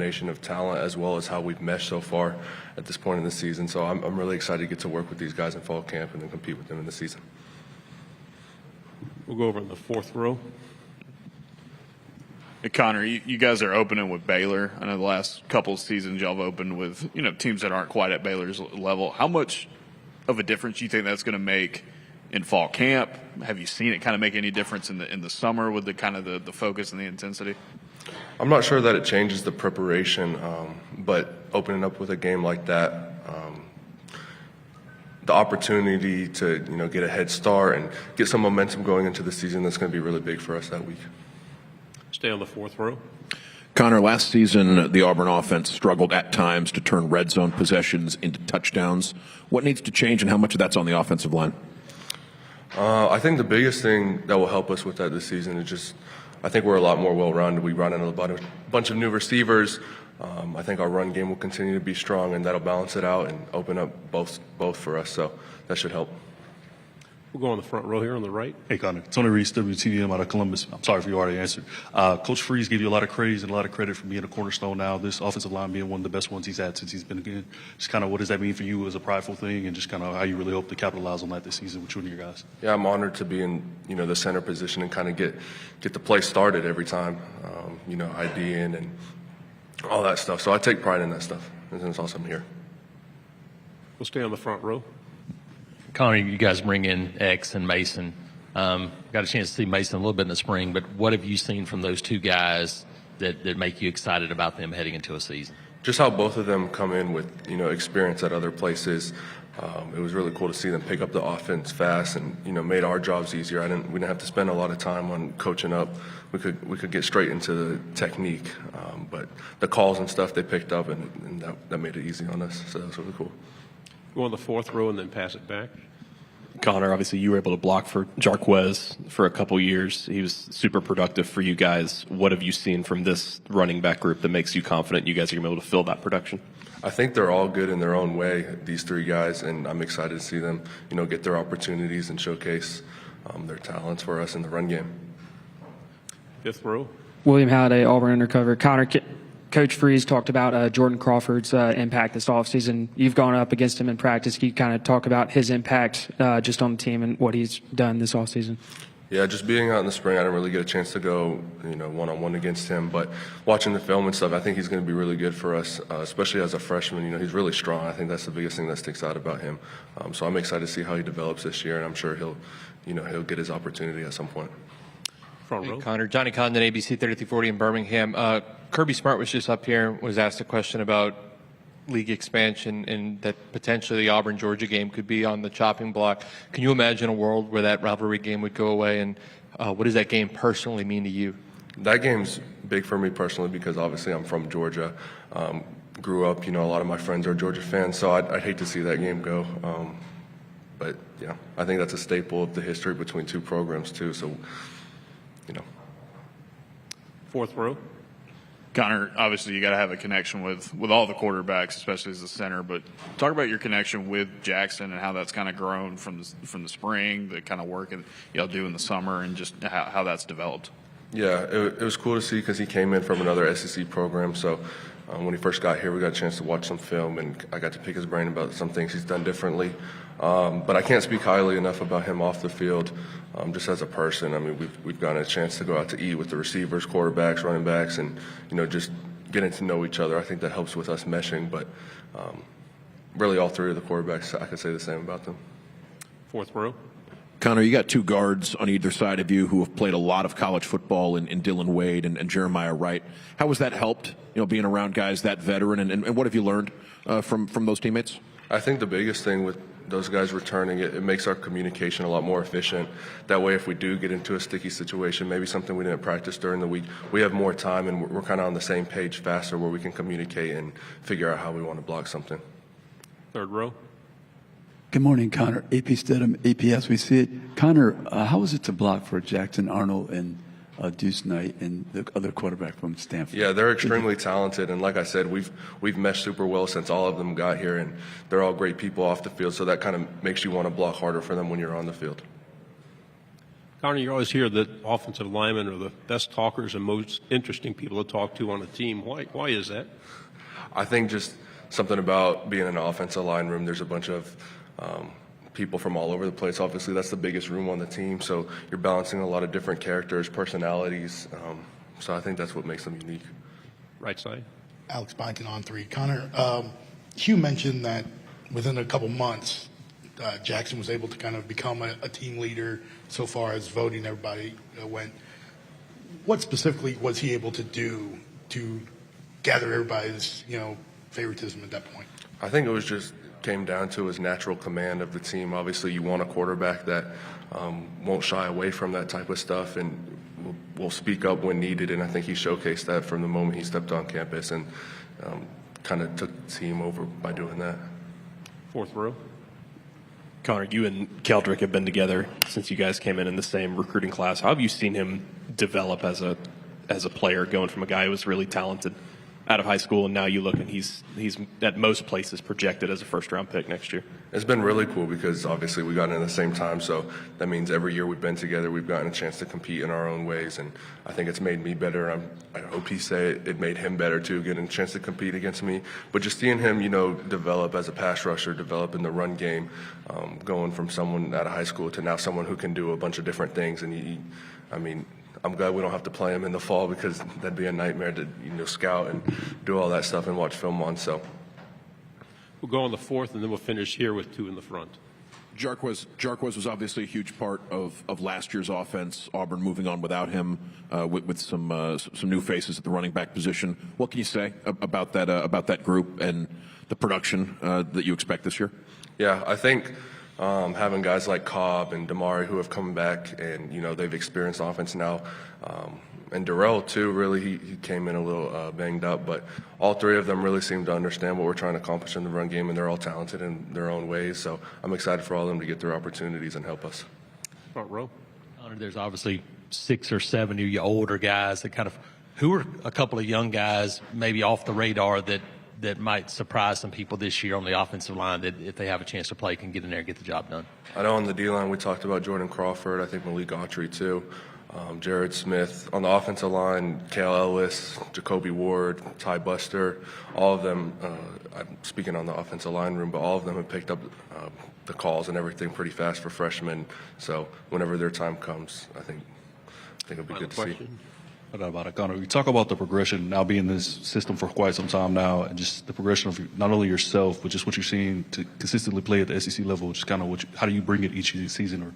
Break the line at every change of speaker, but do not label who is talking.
combination of talent as well as how we've meshed so far at this point in the season. So I'm really excited to get to work with these guys in fall camp and then compete with them in the season.
We'll go over in the fourth row.
Hey, Connor, you guys are opening with Baylor. I know the last couple of seasons y'all have opened with, teams that aren't quite at Baylor's level. How much of a difference do you think that's going to make in fall camp? Have you seen it kind of make any difference in the summer with the kind of the focus and the intensity?
I'm not sure that it changes the preparation, but opening up with a game like that, the opportunity to get a head start and get some momentum going into the season, that's going to be really big for us that week.
Stay on the fourth row.
Connor, last season, the Auburn offense struggled at times to turn red zone possessions into touchdowns. What needs to change, and how much of that's on the offensive line?
I think the biggest thing that will help us with that this season is just, I think we're a lot more well-rounded. We run in a bunch of new receivers. I think our run game will continue to be strong, and that'll balance it out and open up both for us. So that should help.
We'll go on the front row here on the right.
Hey, Connor. Tony Reese, WTVM out of Columbus. I'm sorry if you already answered. Coach Freeze gave you a lot of praise and a lot of credit for being a cornerstone now. This offensive line being one of the best ones he's had since he's been again. Just kind of what does that mean for you as a prideful thing, and just kind of how you really hope to capitalize on that this season with you and your guys?
Yeah, I'm honored to be in the center position and kind of get the play started every time. IDing and all that stuff. So I take pride in that stuff, and it's awesome here.
We'll stay on the front row.
Connor, you guys bring in X and Mason. Got a chance to see Mason a little bit in the spring, but what have you seen from those two guys that make you excited about them heading into a season?
Just how both of them come in with experience at other places. It was really cool to see them pick up the offense fast and made our jobs easier. We didn't have to spend a lot of time on coaching up. We could get straight into the technique, but the calls and stuff they picked up and that made it easy on us. So that was really cool.
Go on the fourth row and then pass it back.
Connor, obviously you were able to block for Jarquez for a couple years. He was super productive for you guys. What have you seen from this running back group that makes you confident you guys are going to be able to fill that production?
I think they're all good in their own way, these three guys, and I'm excited to see them, get their opportunities and showcase their talents for us in the run game.
Fifth row.
William Halliday, Auburn Undercover. Connor, Coach Freeze talked about Jordan Crawford's impact this offseason. You've gone up against him in practice. Can you kind of talk about his impact just on the team and what he's done this offseason?
Yeah, just being out in the spring, I didn't really get a chance to go, one-on-one against him. But watching the film and stuff, I think he's going to be really good for us, especially as a freshman. He's really strong. I think that's the biggest thing that sticks out about him. So I'm excited to see how he develops this year, and I'm sure he'll get his opportunity at some point.
Front row.
Hey, Connor. Johnny Condon, ABC 3340 in Birmingham. Kirby Smart was just up here, was asked a question about league expansion and that potentially the Auburn-Georgia game could be on the chopping block. Can you imagine a world where that rivalry game would go away, and what does that game personally mean to you?
That game's big for me personally because obviously I'm from Georgia. Grew up, a lot of my friends are Georgia fans, so I'd hate to see that game go. But, yeah, I think that's a staple of the history between two programs too, so,
Fourth row.
Connor, obviously you got to have a connection with all the quarterbacks, especially as a center. But talk about your connection with Jackson and how that's kind of grown from the spring, the kind of work y'all do in the summer, and just how that's developed.
Yeah, it was cool to see because he came in from another SEC program. So when he first got here, we got a chance to watch some film, and I got to pick his brain about some things he's done differently. But I can't speak highly enough about him off the field. Just as a person, I mean, we've gotten a chance to go out to eat with the receivers, quarterbacks, running backs, and just getting to know each other. I think that helps with us meshing. But really, all three of the quarterbacks, I could say the same about them.
Fourth row.
Connor, you got two guards on either side of you who have played a lot of college football in Dylan Wade and Jeremiah Wright. How has that helped, being around guys that veteran, and what have you learned from those teammates?
I think the biggest thing with those guys returning, it makes our communication a lot more efficient. That way, if we do get into a sticky situation, maybe something we didn't practice during the week, we have more time and we're kind of on the same page faster where we can communicate and figure out how we want to block something.
Third row.
Good morning, Connor. AP Stidham, APS, we see it. Connor, how was it to block for Jackson Arnold and Deuce Knight and the other quarterback from Stanford?
Yeah, they're extremely talented, and like I said, we've meshed super well since all of them got here, and they're all great people off the field, so that kind of makes you want to block harder for them when you're on the field.
Connor, you always hear that offensive linemen are the best talkers and most interesting people to talk to on a team. Why is that?
I think just something about being in an offensive line room, there's a bunch of people from all over the place. Obviously, that's the biggest room on the team, so you're balancing a lot of different characters, personalities. So I think that's what makes them unique.
Right side.
Alex Byington on 3. Connor, Hugh mentioned that within a couple months, Jackson was able to kind of become a team leader so far as voting everybody went. What specifically was he able to do to gather everybody's, favoritism at that point?
I think it was just came down to his natural command of the team. Obviously, you want a quarterback that won't shy away from that type of stuff and will speak up when needed. And I think he showcased that from the moment he stepped on campus and kind of took the team over by doing that.
Fourth row.
Connor, you and Keldrick have been together since you guys came in the same recruiting class. How have you seen him develop as a player, going from a guy who was really talented out of high school, and now you look and he's at most places projected as a first-round pick next year?
It's been really cool because obviously we got in at the same time, so that means every year we've been together, we've gotten a chance to compete in our own ways, and I think it's made me better. I hope he said it made him better too, getting a chance to compete against me. But just seeing him, develop as a pass rusher, develop in the run game, going from someone out of high school to now someone who can do a bunch of different things, and I'm glad we don't have to play him in the fall because that'd be a nightmare to scout and do all that stuff and watch film on. So
We'll go on the fourth, and then we'll finish here with 2 in the front.
Jarquez was obviously a huge part of last year's offense. Auburn moving on without him, with some new faces at the running back position. What can you say about that group and the production that you expect this year?
yeah, I think having guys like Cobb and Damari who have come back and they've experienced offense now, and Darrell too. Really, he came in a little banged up, but all 3 of them really seem to understand what we're trying to accomplish in the run game, and they're all talented in their own ways. So I'm excited for all of them to get their opportunities and help us.
Front row.
There's obviously 6 or 7 of you older guys that who are a couple of young guys maybe off the radar that might surprise some people this year on the offensive line that if they have a chance to play can get in there and get the job done.
I know on the D-line we talked about Jordan Crawford, I think Malik Autry too, Jared Smith. On the offensive line, Cale Ellis, Jacoby Ward, Ty Buster, all of them, I'm speaking on the offensive line room, but all of them have picked up the calls and everything pretty fast for freshmen. So whenever their time comes, I think it'll be good to see.
No doubt about it, Connor. You talk about the progression now being in this system for quite some time now, and just the progression of not only yourself, but just what you're seeing to consistently play at the SEC level. Just kind of how do you bring it each season, or